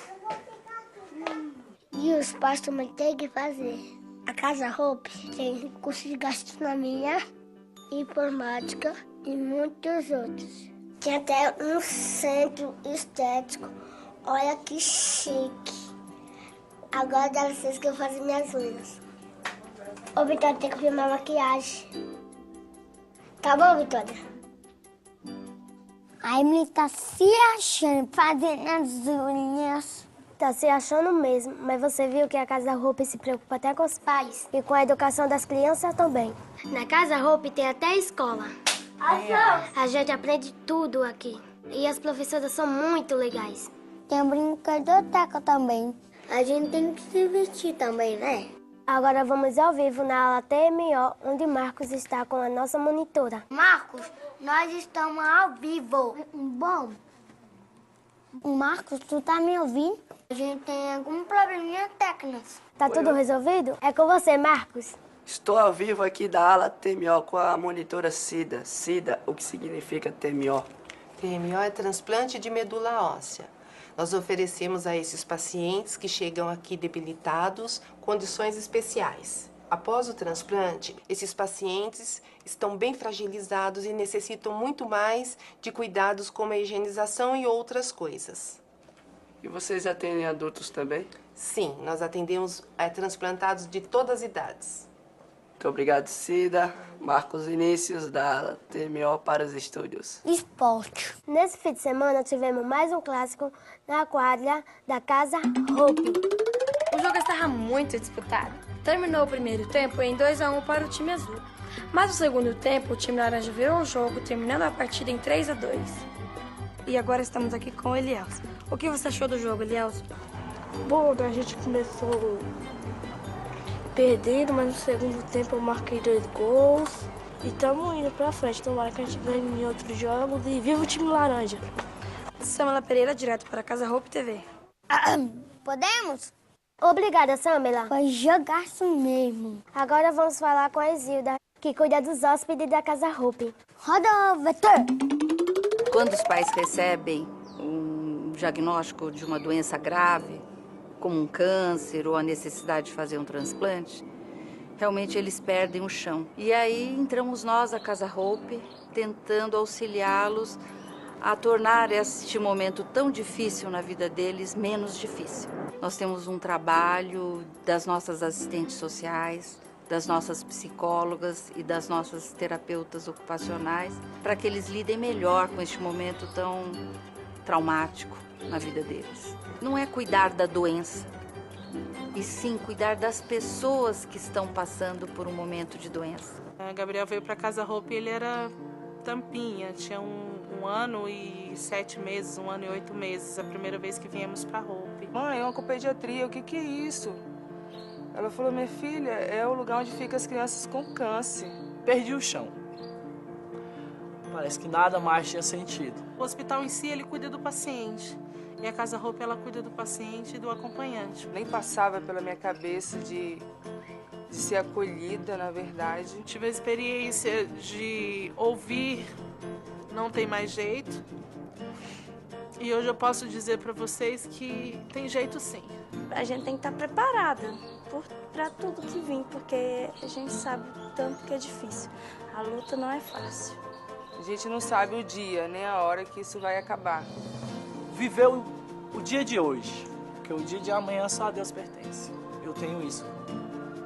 [SPEAKER 14] E os pais também têm que fazer. A Casa Hope tem curso de gastronomia, informática e muitos outros. Tem até um centro estético. Olha que chique. Agora dá licença que eu vou fazer minhas unhas. Ô, Vitória, tem que filmar a maquiagem. Tá bom, Vitória? A Emily tá se achando fazendo as unhas. Tá se achando mesmo, mas você viu que a Casa Hope se preocupa até com os pais e com a educação das crianças também. Na Casa Hope tem até escola. A gente aprende tudo aqui. E as professoras são muito legais. Tem um brinquedoteca também. A gente tem que se divertir também, né? Agora vamos ao vivo na aula TMO, onde Marcos está com a nossa monitora. Marcos, nós estamos ao vivo. Bom, Marcos, tu tá me ouvindo? A gente tem algum probleminha técnico. Tá tudo resolvido? É com você, Marcos.
[SPEAKER 18] Estou ao vivo aqui da ala TMO com a monitora Cida. Cida, o que significa TMO?
[SPEAKER 19] TMO é transplante de medula óssea. Nós oferecemos a esses pacientes que chegam aqui debilitados condições especiais. Após o transplante, esses pacientes estão bem fragilizados e necessitam muito mais de cuidados como a higienização e outras coisas.
[SPEAKER 18] E vocês atendem adultos também?
[SPEAKER 19] Sim, nós atendemos transplantados de todas as idades.
[SPEAKER 18] Muito obrigado, Cida. Marcos Vinícius, da TMO para os estúdios.
[SPEAKER 14] Esporte. Nesse fim de semana, tivemos mais um clássico na quadra da Casa Hope.
[SPEAKER 20] O jogo estava muito disputado. Terminou o primeiro tempo em 2-1 para o time azul. Mas no segundo tempo, o time laranja virou o jogo, terminando a partida em 3-2. E agora estamos aqui com o Elielson. O que você achou do jogo, Elielson?
[SPEAKER 16] Bom, a gente começou perdendo, mas no segundo tempo eu marquei 2 gols. E estamos indo pra frente. Tomara que a gente ganhe em outros jogos. E viva o time laranja.
[SPEAKER 20] Samela Pereira, direto para a Casa Hope TV.
[SPEAKER 14] Podemos? Obrigada, Samela. Foi jogaço mesmo. Agora vamos falar com a Isilda, que cuida dos hóspedes da Casa Hope. Roda, Vetor!
[SPEAKER 21] Quando os pais recebem um diagnóstico de uma doença grave, como um câncer ou a necessidade de fazer um transplante, realmente eles perdem o chão. E aí entramos nós, a Casa Hope, tentando auxiliá-los a tornar este momento tão difícil na vida deles menos difícil. Nós temos um trabalho das nossas assistentes sociais, das nossas psicólogas e das nossas terapeutas ocupacionais, para que eles lidem melhor com este momento tão traumático na vida deles. Não é cuidar da doença, e sim cuidar das pessoas que estão passando por um momento de doença.
[SPEAKER 22] Gabriel veio para Casa Hope, ele era tampinha, tinha um ano e 7 meses, 1 ano e 8 meses, a primeira vez que viemos para Hope.
[SPEAKER 23] Mãe, oncopediatria, o que é isso?
[SPEAKER 2] Ela falou, minha filha, é o lugar onde ficam as crianças com câncer.
[SPEAKER 3] Perdi o chão. Parece que nada mais tinha sentido.
[SPEAKER 22] O hospital em si, ele cuida do paciente. E a Casa Hope, ela cuida do paciente e do acompanhante.
[SPEAKER 2] Nem passava pela minha cabeça de ser acolhida, na verdade.
[SPEAKER 22] Tive a experiência de ouvir, não tem mais jeito. E hoje eu posso dizer para vocês que tem jeito sim.
[SPEAKER 20] A gente tem que estar preparada para tudo que vir, porque a gente sabe tanto que é difícil. A luta não é fácil.
[SPEAKER 2] A gente não sabe o dia, nem a hora que isso vai acabar.
[SPEAKER 3] Viver o dia de hoje, porque o dia de amanhã só a Deus pertence. Eu tenho isso.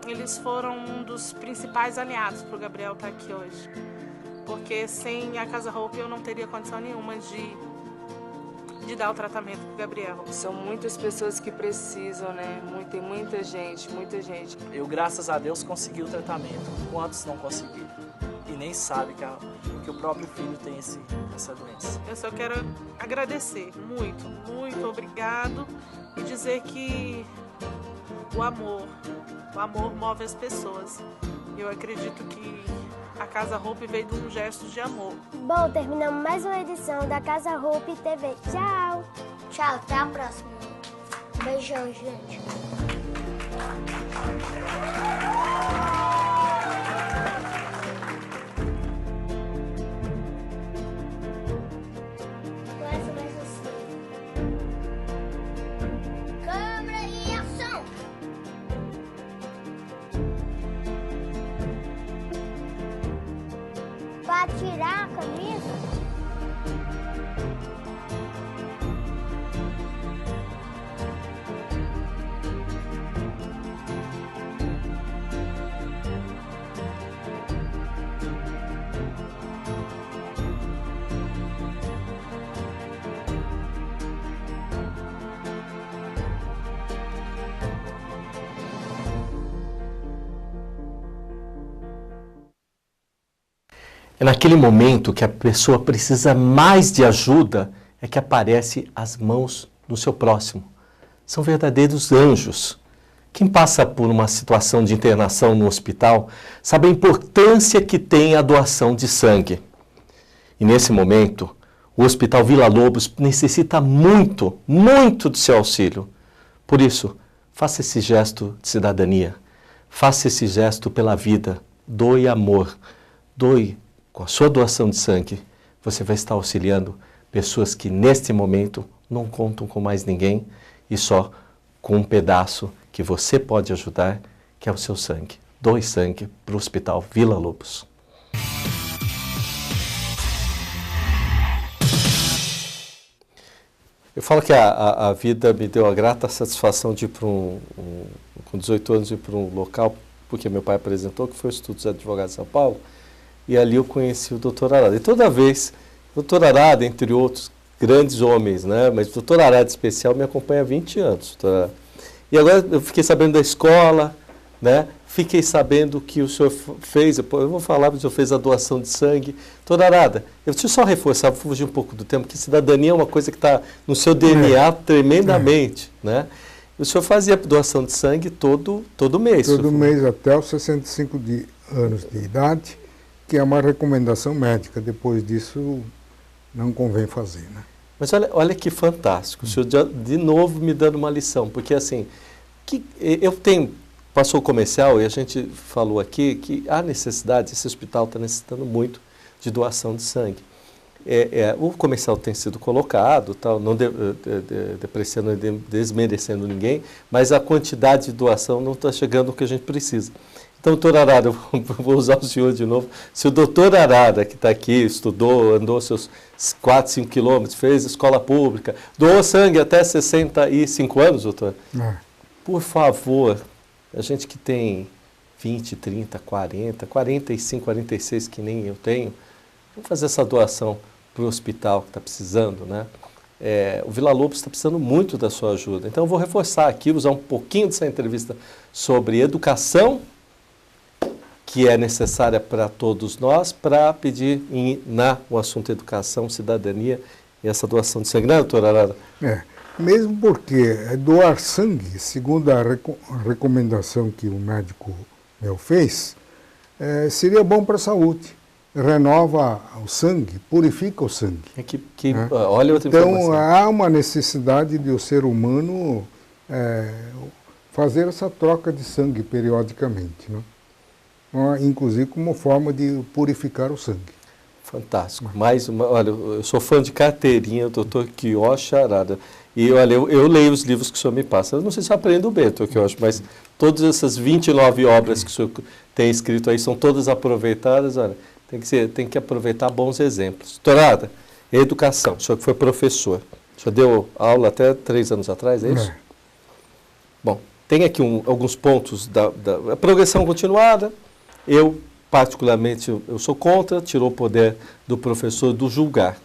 [SPEAKER 22] Eles foram um dos principais aliados para o Gabriel estar aqui hoje. Porque sem a Casa Hope eu não teria condição nenhuma de dar o tratamento para o Gabriel.
[SPEAKER 2] São muitas pessoas que precisam, né? Tem muita gente, muita gente.
[SPEAKER 3] Eu, graças a Deus, consegui o tratamento. Quantos não conseguiram? E nem sabem que o próprio filho tem essa doença.
[SPEAKER 22] Eu só quero agradecer muito, muito obrigado e dizer que o amor move as pessoas. Eu acredito que a Casa Hope veio de um gesto de amor.
[SPEAKER 14] Bom, terminamos mais uma edição da Casa Hope TV. Tchau! Tchau, até a próxima. Beijão, gente. Câmera e ação! Pra tirar a camisa?
[SPEAKER 1] É naquele momento que a pessoa precisa mais de ajuda é que aparecem as mãos do seu próximo. São verdadeiros anjos. Quem passa por uma situação de internação no hospital sabe a importância que tem a doação de sangue. E nesse momento, o Hospital Vila Lobos necessita muito, muito do seu auxílio. Por isso, faça esse gesto de cidadania. Faça esse gesto pela vida. Doe amor. Doe. Com a sua doação de sangue, você vai estar auxiliando pessoas que neste momento não contam com mais ninguém e só com um pedaço que você pode ajudar, que é o seu sangue. Doe sangue para o Hospital Vila Lobos. Eu falo que a vida me deu a grata satisfação de ir para com 18 anos, ir para um local, porque meu pai apresentou, que foi o Instituto dos Advogados de São Paulo, e ali eu conheci o Dr. Arada. E toda vez, o Dr. Arada, entre outros grandes homens, né? Mas o Dr. Arada especial me acompanha há 20 anos. E agora eu fiquei sabendo da escola, né? Fiquei sabendo que o senhor fez, eu vou falar, o senhor fez a doação de sangue. Dr. Arada, deixa eu só reforçar, vou fugir um pouco do tempo, que cidadania é uma coisa que está no seu DNA tremendamente, né? O senhor fazia doação de sangue todo mês.
[SPEAKER 13] Todo mês até os 65 anos de idade, que é uma recomendação médica. Depois disso, não convém fazer, né?
[SPEAKER 1] Mas olha que fantástico, o senhor de novo me dando uma lição, porque assim, passou o comercial e a gente falou aqui que há necessidade, esse hospital está necessitando muito de doação de sangue. O comercial tem sido colocado, tal, não depreciando e desmerecendo ninguém, mas a quantidade de doação não está chegando ao que a gente precisa. Então, doutor Arada, eu vou usar o senhor de novo. Se o doutor Arada, que está aqui, estudou, andou seus 4, 5 quilômetros, fez escola pública, doou sangue até 65 anos, doutor, por favor, a gente que tem 20, 30, 40, 45, 46, que nem eu tenho, vamos fazer essa doação para o hospital que está precisando, né? O Vila Lobos está precisando muito da sua ajuda. Então, eu vou reforçar aqui, usar um pouquinho dessa entrevista sobre educação, que é necessária para todos nós, para pedir o assunto educação, cidadania e essa doação de sangue, né, doutor Arada?
[SPEAKER 13] Mesmo porque doar sangue, segundo a recomendação que o médico meu fez, seria bom para a saúde. Renova o sangue, purifica o sangue.
[SPEAKER 1] Olha outra
[SPEAKER 13] então,
[SPEAKER 1] informação.
[SPEAKER 13] há uma necessidade de o ser humano fazer essa troca de sangue periodicamente, né? Inclusive como forma de purificar o sangue.
[SPEAKER 1] Fantástico. Olha, eu sou fã de carteirinha, Dr. Quioche Arara. E olha, eu leio os livros que o senhor me passa. Eu não sei se eu aprendo bem, Dr. Quioche, mas todas essas 29 obras que o senhor tem escrito aí são todas aproveitadas. Olha, tem que aproveitar bons exemplos. Doutorada, educação. O senhor que foi professor. O senhor deu aula até 3 anos atrás, é isso? Bom, tem aqui alguns pontos da progressão continuada. Eu, particularmente, eu sou contra, tirou o poder do professor do julgar.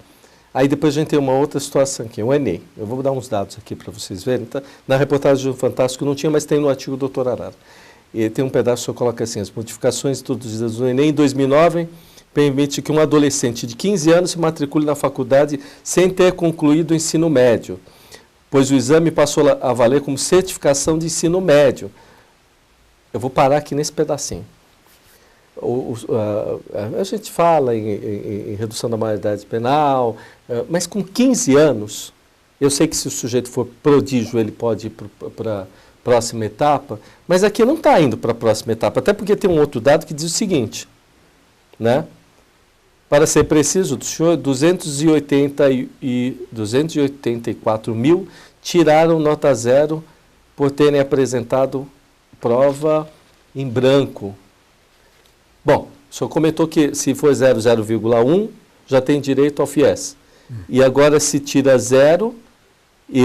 [SPEAKER 1] Aí depois a gente tem uma outra situação aqui, o Enem. Eu vou dar uns dados aqui para vocês verem. Tá? Na reportagem do Fantástico não tinha, mas tem no artigo do Dr. Arara. E tem um pedaço que o senhor coloca assim, as modificações introduzidas no Enem em 2009 permite que um adolescente de 15 anos se matricule na faculdade sem ter concluído o ensino médio, pois o exame passou a valer como certificação de ensino médio. Eu vou parar aqui nesse pedacinho. A gente fala em redução da maioridade penal, mas com 15 anos, eu sei que se o sujeito for prodígio, ele pode ir para a próxima etapa, mas aqui não está indo para a próxima etapa, até porque tem um outro dado que diz o seguinte, né? Para ser preciso, do senhor, 284 mil tiraram nota 0 por terem apresentado prova em branco. Bom, o senhor comentou que se for 0,1, já tem direito ao FIES. E agora se tira 0, e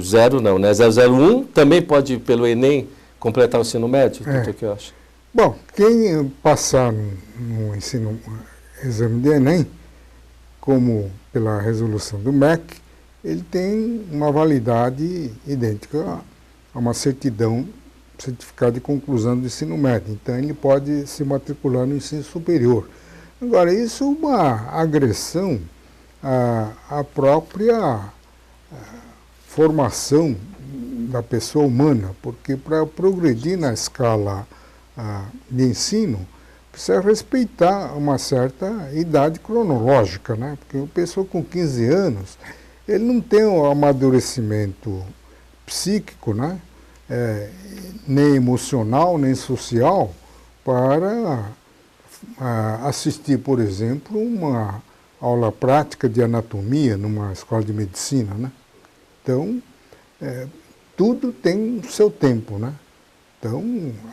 [SPEAKER 1] 0 não, né? 001, também pode ir pelo Enem completar o ensino médio? O que eu acho?
[SPEAKER 13] Bom, quem passar no exame de Enem, como pela resolução do MEC, ele tem uma validade idêntica a uma certidão, certificado de conclusão do ensino médio. Então, ele pode se matricular no ensino superior. Agora, isso é uma agressão à própria formação da pessoa humana, porque para progredir na escala de ensino, precisa respeitar uma certa idade cronológica, né? Porque uma pessoa com 15 anos, ele não tem um amadurecimento psíquico, né? Nem emocional, nem social, para assistir, por exemplo, uma aula prática de anatomia numa escola de medicina, né? Então, tudo tem o seu tempo, né? Então,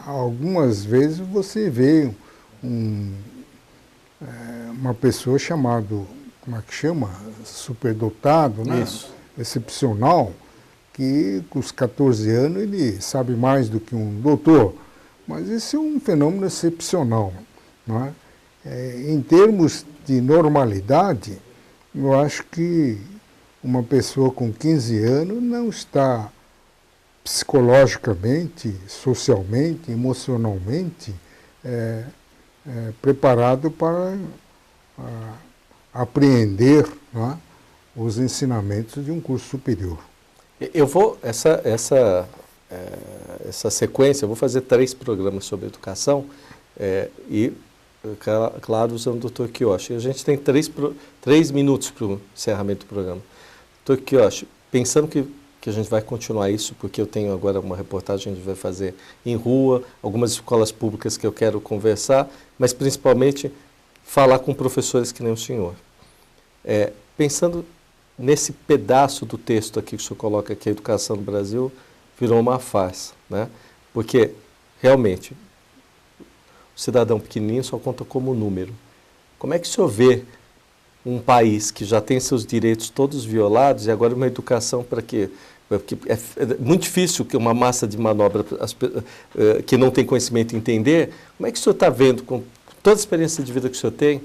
[SPEAKER 13] algumas vezes você vê uma pessoa chamado, como é que chama? Superdotado, né?
[SPEAKER 1] Isso.
[SPEAKER 13] Excepcional, que com os 14 anos ele sabe mais do que um doutor. Mas esse é um fenômeno excepcional, não é? Em termos de normalidade, eu acho que uma pessoa com 15 anos não está psicologicamente, socialmente, emocionalmente preparado para apreender, não é, os ensinamentos de um curso superior.
[SPEAKER 1] Eu vou, essa sequência, eu vou fazer 3 programas sobre educação e, claro, usando o Dr. Quioche. A gente tem 3 minutos para o encerramento do programa. Dr. Quioche, pensando que a gente vai continuar isso, porque eu tenho agora uma reportagem que a gente vai fazer em rua, algumas escolas públicas que eu quero conversar, mas principalmente falar com professores que nem o senhor. Pensando nesse pedaço do texto aqui que o senhor coloca que a educação no Brasil virou uma farsa, né? Porque, realmente, o cidadão pequenininho só conta como número. Como é que o senhor vê um país que já tem seus direitos todos violados e agora uma educação para quê? Porque é muito difícil que uma massa de manobra que não tem conhecimento entender. Como é que o senhor está vendo, com toda a experiência de vida que o senhor tem,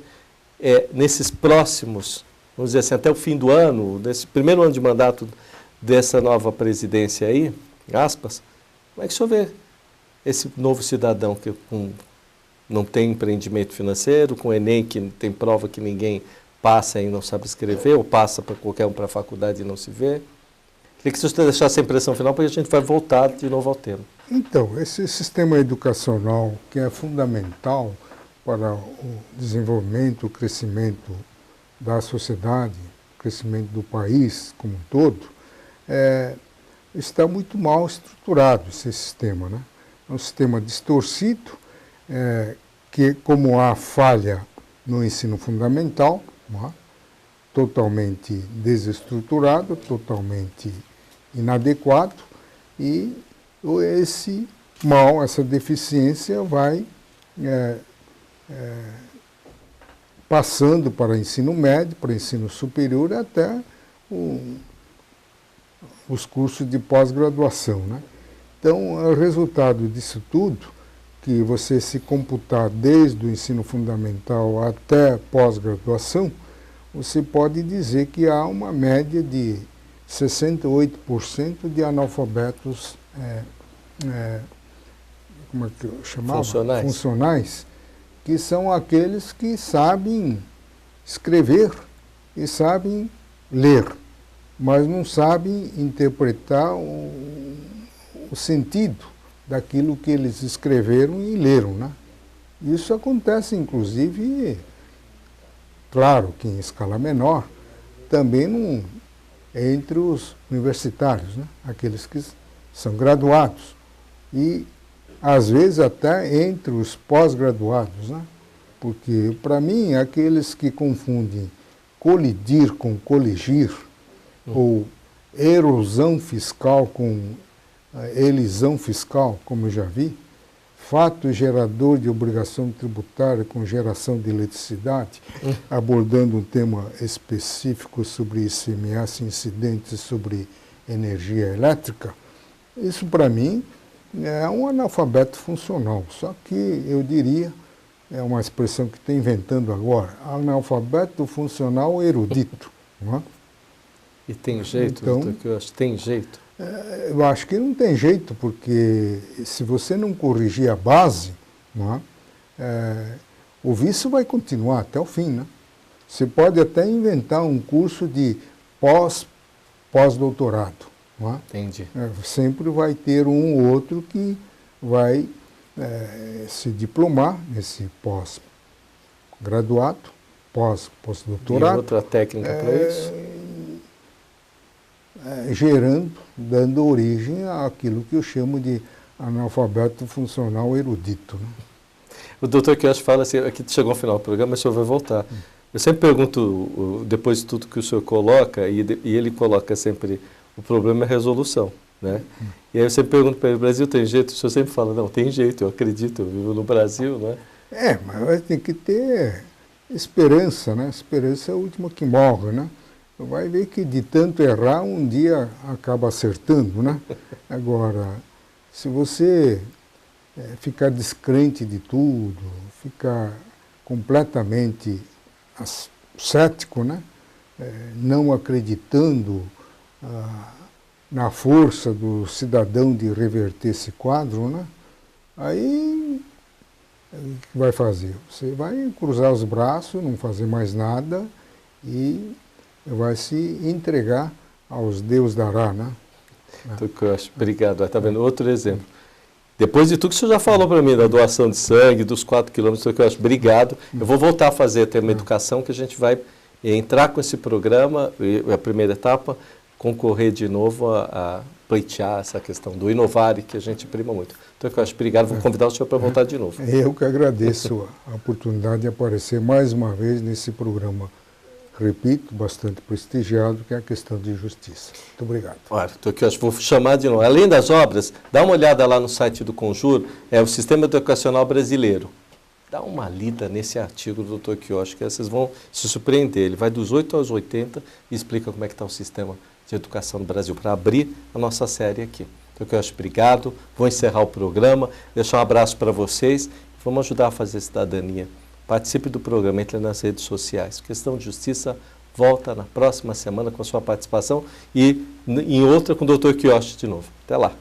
[SPEAKER 1] nesses próximos, vamos dizer assim, até o fim do ano, nesse primeiro ano de mandato dessa nova presidência aí, aspas, como é que o senhor vê esse novo cidadão que não tem empreendimento financeiro, com o Enem que tem prova que ninguém passa e não sabe escrever, ou passa para qualquer um para a faculdade e não se vê? Queria que você deixasse a impressão final, porque a gente vai voltar de novo ao tema.
[SPEAKER 13] Então, esse sistema educacional que é fundamental para o desenvolvimento, o crescimento da sociedade, o crescimento do país como um todo, está muito mal estruturado esse sistema, né? É um sistema distorcido, que como há falha no ensino fundamental, não é? Totalmente desestruturado, totalmente inadequado, e esse mal, essa deficiência vai passando para ensino médio, para ensino superior, até os cursos de pós-graduação, né? Então, o resultado disso tudo, que você se computar desde o ensino fundamental até pós-graduação, você pode dizer que há uma média de 68% de analfabetos como é que eu chamava? Funcionais, que são aqueles que sabem escrever e sabem ler, mas não sabem interpretar o sentido daquilo que eles escreveram e leram, né? Isso acontece, inclusive, claro que em escala menor, também entre os universitários, né? Aqueles que são graduados, e às vezes até entre os pós-graduados, né? Porque, para mim, aqueles que confundem colidir com coligir, ou erosão fiscal com elisão fiscal, como eu já vi, fato gerador de obrigação tributária com geração de eletricidade, abordando um tema específico sobre ICMS, incidentes sobre energia elétrica, isso para mim é um analfabeto funcional. Só que eu diria, é uma expressão que estou inventando agora, analfabeto funcional erudito. Não é?
[SPEAKER 1] E tem jeito,
[SPEAKER 13] então,
[SPEAKER 1] doutor Quioche? Tem jeito?
[SPEAKER 13] Eu acho que não tem jeito, porque se você não corrigir a base, não é? O vício vai continuar até o fim, né? Você pode até inventar um curso de pós-doutorado, não é?
[SPEAKER 1] Entendi.
[SPEAKER 13] Sempre vai ter um ou outro que vai se diplomar nesse pós-graduado, pós-doutorado.
[SPEAKER 1] E outra técnica para isso?
[SPEAKER 13] Dando origem àquilo que eu chamo de analfabeto funcional erudito. Né?
[SPEAKER 1] O doutor Quioche fala assim, aqui chegou ao final do programa, mas o senhor vai voltar. Eu sempre pergunto, depois de tudo que o senhor coloca, e ele coloca sempre, o problema é a resolução, né? E aí eu sempre pergunto para ele, o Brasil tem jeito? O senhor sempre fala, não, tem jeito, eu acredito, eu vivo no Brasil, né?
[SPEAKER 13] Mas tem que ter esperança, né? Esperança é o último que morre, né? Vai ver que de tanto errar, um dia acaba acertando, né? Agora, se você ficar descrente de tudo, ficar completamente cético, né? Não acreditando na força do cidadão de reverter esse quadro, né? Aí, o que vai fazer? Você vai cruzar os braços, não fazer mais nada e vai se entregar aos Deus dará, né?
[SPEAKER 1] Doutor Quioche, obrigado. Está vendo? Outro exemplo. Depois de tudo que o senhor já falou para mim, da doação de sangue, dos 4 quilômetros, doutor Quioche, obrigado. Eu vou voltar a fazer tema educação, que a gente vai entrar com esse programa, a primeira etapa, concorrer de novo a pleitear essa questão do Inovare, que a gente prima muito. Doutor Quioche, obrigado. Vou convidar o senhor para voltar de novo.
[SPEAKER 13] Eu que agradeço a oportunidade de aparecer mais uma vez nesse programa, repito, bastante prestigiado, que é a questão de justiça. Muito obrigado.
[SPEAKER 1] Olha, doutor Quioche, vou chamar de novo. Além das obras, dá uma olhada lá no site do Conjur, é o Sistema Educacional Brasileiro. Dá uma lida nesse artigo do doutor Quioche, que vocês vão se surpreender. Ele vai dos 8 aos 80 e explica como é que está o sistema de educação no Brasil, para abrir a nossa série aqui. Doutor Quioche, obrigado. Vou encerrar o programa, deixar um abraço para vocês. Vamos ajudar a fazer cidadania. Participe do programa, entre nas redes sociais. Questão de Justiça volta na próxima semana com a sua participação e em outra com o doutor Quioche de novo. Até lá.